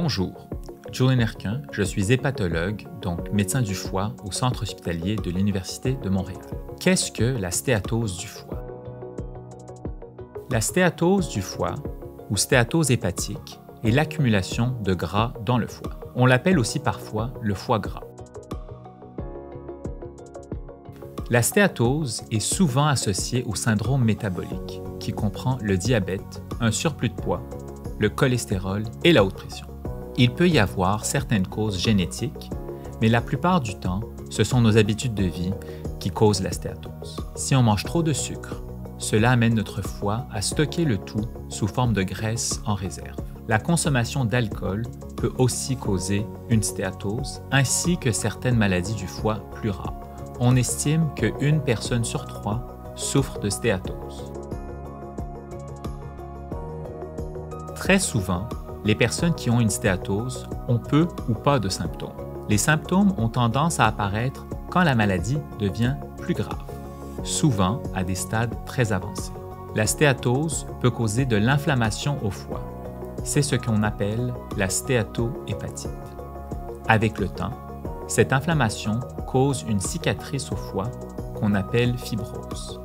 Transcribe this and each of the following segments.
Bonjour, Julien Herquin, je suis hépatologue, donc médecin du foie au Centre hospitalier de l'Université de Montréal. Qu'est-ce que la stéatose du foie? La stéatose du foie, ou stéatose hépatique, est l'accumulation de gras dans le foie. On l'appelle aussi parfois le foie gras. La stéatose est souvent associée au syndrome métabolique, qui comprend le diabète, un surplus de poids, le cholestérol et la haute pression. Il peut y avoir certaines causes génétiques, mais la plupart du temps, ce sont nos habitudes de vie qui causent la stéatose. Si on mange trop de sucre, cela amène notre foie à stocker le tout sous forme de graisse en réserve. La consommation d'alcool peut aussi causer une stéatose, ainsi que certaines maladies du foie plus rares. On estime qu'une personne sur 3 souffre de stéatose. Très souvent, les personnes qui ont une stéatose ont peu ou pas de symptômes. Les symptômes ont tendance à apparaître quand la maladie devient plus grave, souvent à des stades très avancés. La stéatose peut causer de l'inflammation au foie. C'est ce qu'on appelle la stéatohépatite. Avec le temps, cette inflammation cause une cicatrice au foie qu'on appelle fibrose.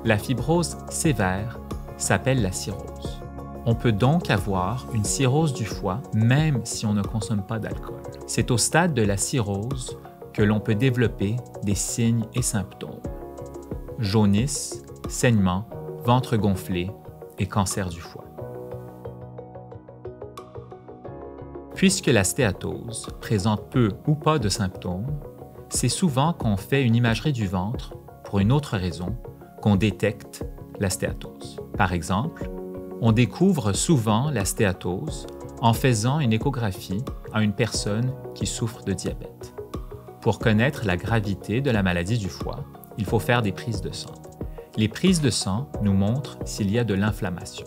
La fibrose sévère s'appelle la cirrhose. On peut donc avoir une cirrhose du foie même si on ne consomme pas d'alcool. C'est au stade de la cirrhose que l'on peut développer des signes et symptômes: jaunisse, saignement, ventre gonflé et cancer du foie. Puisque la stéatose présente peu ou pas de symptômes, c'est souvent qu'on fait une imagerie du ventre pour une autre raison qu'on détecte la stéatose. Par exemple, on découvre souvent la stéatose en faisant une échographie à une personne qui souffre de diabète. Pour connaître la gravité de la maladie du foie, il faut faire des prises de sang. Les prises de sang nous montrent s'il y a de l'inflammation.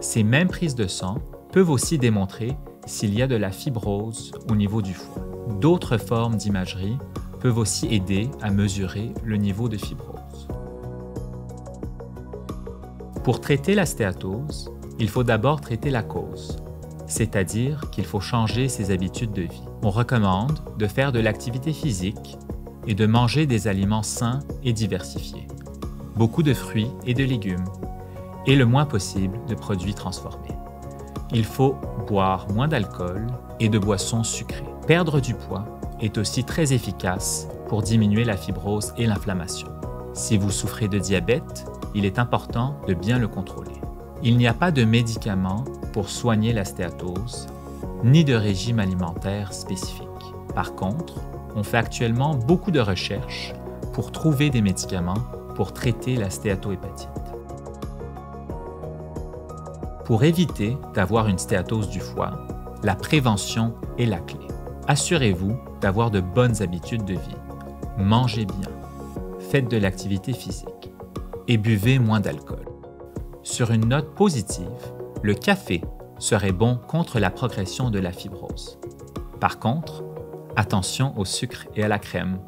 Ces mêmes prises de sang peuvent aussi démontrer s'il y a de la fibrose au niveau du foie. D'autres formes d'imagerie peuvent aussi aider à mesurer le niveau de fibrose. Pour traiter la stéatose, il faut d'abord traiter la cause, c'est-à-dire qu'il faut changer ses habitudes de vie. On recommande de faire de l'activité physique et de manger des aliments sains et diversifiés, beaucoup de fruits et de légumes, et le moins possible de produits transformés. Il faut boire moins d'alcool et de boissons sucrées. Perdre du poids est aussi très efficace pour diminuer la fibrose et l'inflammation. Si vous souffrez de diabète, il est important de bien le contrôler. Il n'y a pas de médicaments pour soigner la stéatose, ni de régime alimentaire spécifique. Par contre, on fait actuellement beaucoup de recherches pour trouver des médicaments pour traiter la stéatohépatite. Pour éviter d'avoir une stéatose du foie, la prévention est la clé. Assurez-vous d'avoir de bonnes habitudes de vie. Mangez bien, faites de l'activité physique et buvez moins d'alcool. Sur une note positive, le café serait bon contre la progression de la fibrose. Par contre, attention au sucre et à la crème